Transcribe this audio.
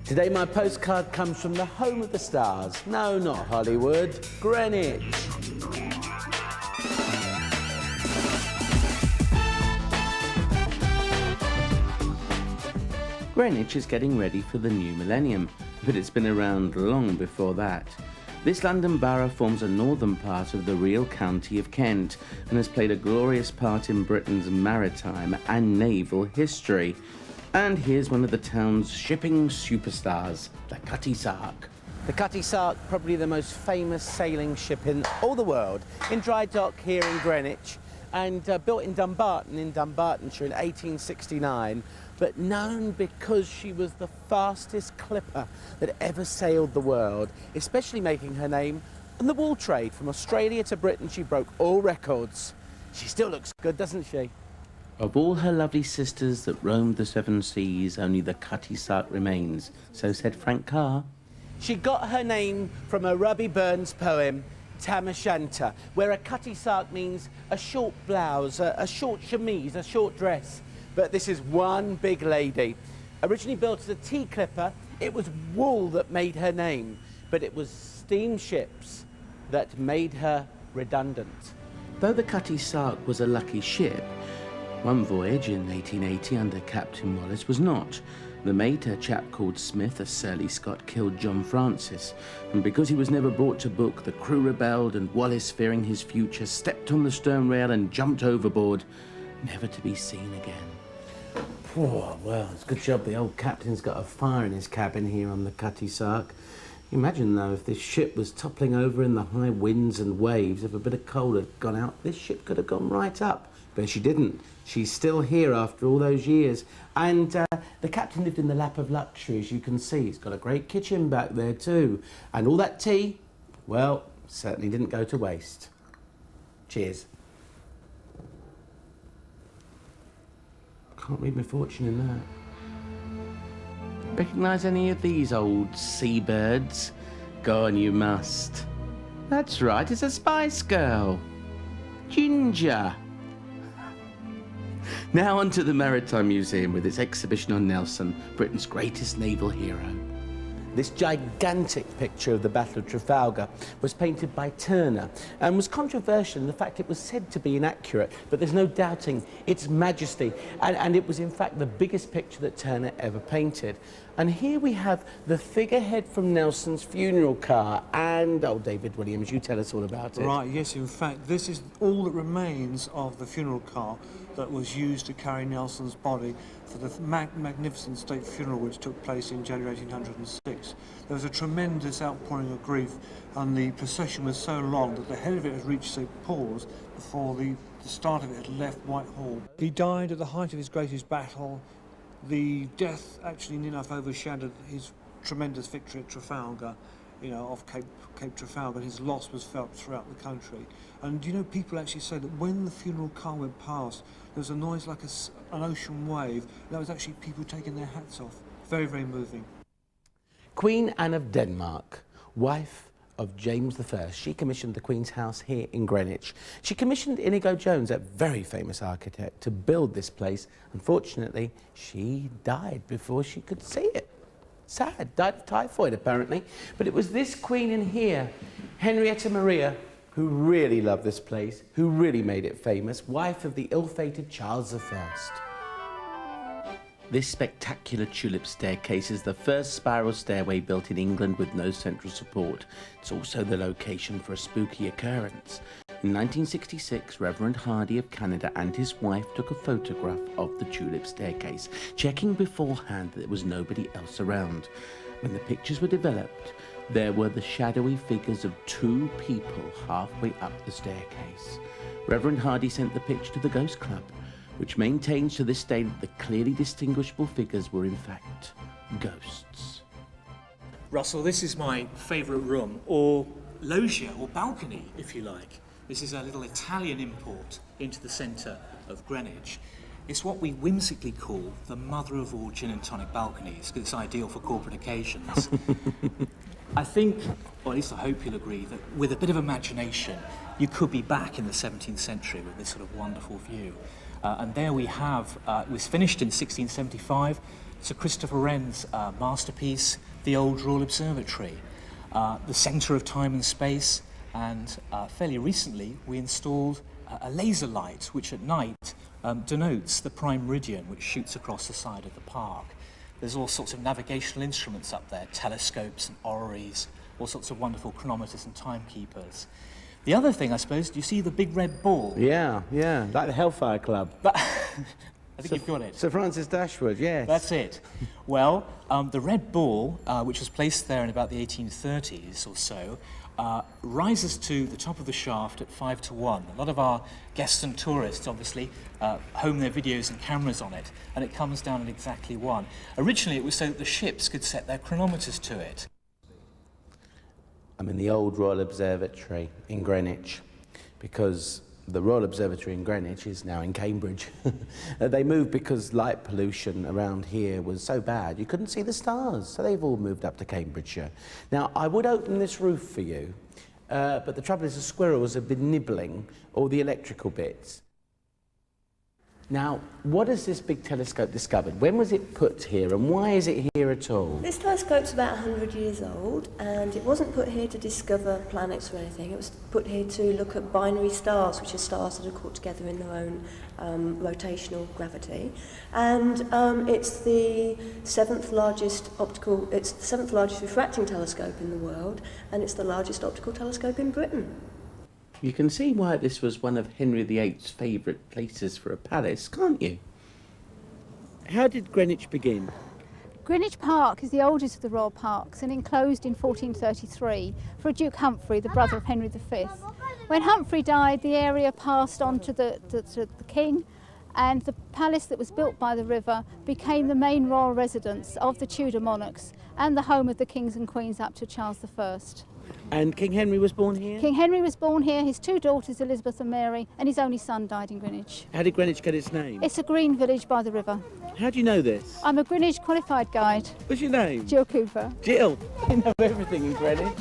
Today my postcard comes from the home of the stars. No, not Hollywood, Greenwich. Greenwich is getting ready for the new millennium, but it's been around long before that. This London borough forms a northern part of the real county of Kent and has played a glorious part in Britain's maritime and naval history. And here's one of the town's shipping superstars, the Cutty Sark. The Cutty Sark, probably the most famous sailing ship in all the world, in dry dock here in Greenwich, and built in Dumbarton, in Dumbartonshire in 1869, but known because she was the fastest clipper that ever sailed the world, especially making her name in the wool trade. From Australia to Britain, she broke all records. She still looks good, doesn't she? Of all her lovely sisters that roamed the seven seas, only the Cutty Sark remains, so said Frank Carr. She got her name from a Ruby Burns poem, Tam O'Shanter, where a Cutty Sark means a short blouse, a short chemise, a short dress. But this is one big lady. Originally built as a tea clipper, it was wool that made her name, but it was steamships that made her redundant. Though the Cutty Sark was a lucky ship, one voyage in 1880 under Captain Wallace was not. The mate, a chap called Smith, a surly Scot, killed John Francis, and because he was never brought to book, the crew rebelled, and Wallace, fearing his future, stepped on the stern rail and jumped overboard, never to be seen again. Oh, well, it's a good job the old captain's got a fire in his cabin here on the Cutty Sark. Imagine, though, if this ship was toppling over in the high winds and waves, if a bit of coal had gone out, this ship could have gone right up. But she didn't. She's still here after all those years. And the captain lived in the lap of luxury, as you can see. He's got a great kitchen back there too. And all that tea, well, certainly didn't go to waste. Cheers. Can't read my fortune in that. Recognise any of these old seabirds? Go on, you must. That's right, it's a Spice Girl. Ginger. Now on to the Maritime Museum with its exhibition on Nelson, Britain's greatest naval hero. This gigantic picture of the Battle of Trafalgar was painted by Turner and was controversial in the fact it was said to be inaccurate, but there's no doubting its majesty, and it was in fact the biggest picture that Turner ever painted. And here we have the figurehead from Nelson's funeral car, and oh, David Williams, you tell us all about it. Right, yes, in fact this is all that remains of the funeral car that was used to carry Nelson's body for the magnificent state funeral which took place in January 1806. There was a tremendous outpouring of grief, and the procession was so long that the head of it had reached St. Paul's before the start of it had left Whitehall. He died at the height of his greatest battle. The death actually near enough overshadowed his tremendous victory at Trafalgar, you know, off Cape Trafalgar. His loss was felt throughout the country. And you know, people actually say that when the funeral car went past, there was a noise like an ocean wave. That was actually people taking their hats off. Very, very moving. Queen Anne of Denmark, wife of James I, she commissioned the Queen's house here in Greenwich. She commissioned Inigo Jones, a very famous architect, to build this place. Unfortunately, she died before she could see it. Sad, died of typhoid apparently. But it was this queen in here, Henrietta Maria, who really loved this place, who really made it famous, wife of the ill-fated Charles I. This spectacular tulip staircase is the first spiral stairway built in England with no central support. It's also the location for a spooky occurrence. In 1966, Reverend Hardy of Canada and his wife took a photograph of the tulip staircase, checking beforehand that there was nobody else around. When the pictures were developed, there were the shadowy figures of two people halfway up the staircase. Reverend Hardy sent the picture to the Ghost Club, which maintains to this day that the clearly distinguishable figures were in fact ghosts. Russell, this is my favourite room, or loggia, or balcony, if you like. This is a little Italian import into the centre of Greenwich. It's what we whimsically call the mother of all gin and tonic balconies, because it's ideal for corporate occasions. I think, or at least I hope you'll agree, that with a bit of imagination, you could be back in the 17th century with this sort of wonderful view. And there we have, it was finished in 1675, Sir Christopher Wren's masterpiece, the Old Royal Observatory, the centre of time and space, and fairly recently we installed a laser light which at night denotes the prime meridian which shoots across the side of the park. There's all sorts of navigational instruments up there, telescopes and orreries, all sorts of wonderful chronometers and timekeepers. The other thing, I suppose, do you see the big red ball? Yeah, like the Hellfire Club. I think you've got it. Sir Francis Dashwood, yes. That's it. Well, the red ball, which was placed there in about the 1830s or so, rises to the top of the shaft at 5 to 1. A lot of our guests and tourists obviously home their videos and cameras on it, and it comes down at exactly 1. Originally it was so that the ships could set their chronometers to it. I'm in the old Royal Observatory in Greenwich, because the Royal Observatory in Greenwich is now in Cambridge. They moved because light pollution around here was so bad you couldn't see the stars, so they've all moved up to Cambridgeshire. Now, I would open this roof for you, but the trouble is the squirrels have been nibbling all the electrical bits. Now, what has this big telescope discovered? When was it put here, and why is it here at all? This telescope's about 100 years old, and it wasn't put here to discover planets or anything. It was put here to look at binary stars, which are stars that are caught together in their own rotational gravity. And it's the seventh largest refracting telescope in the world, and it's the largest optical telescope in Britain. You can see why this was one of Henry VIII's favourite places for a palace, can't you? How did Greenwich begin? Greenwich Park is the oldest of the royal parks and enclosed in 1433 for Duke Humphrey, the brother of Henry V. When Humphrey died, the area passed on to the king, and the palace that was built by the river became the main royal residence of the Tudor monarchs and the home of the kings and queens up to Charles I. And King Henry was born here? King Henry was born here, his two daughters, Elizabeth and Mary, and his only son died in Greenwich. How did Greenwich get its name? It's a green village by the river. How do you know this? I'm a Greenwich qualified guide. What's your name? Jill Cooper. Jill, you know everything in Greenwich.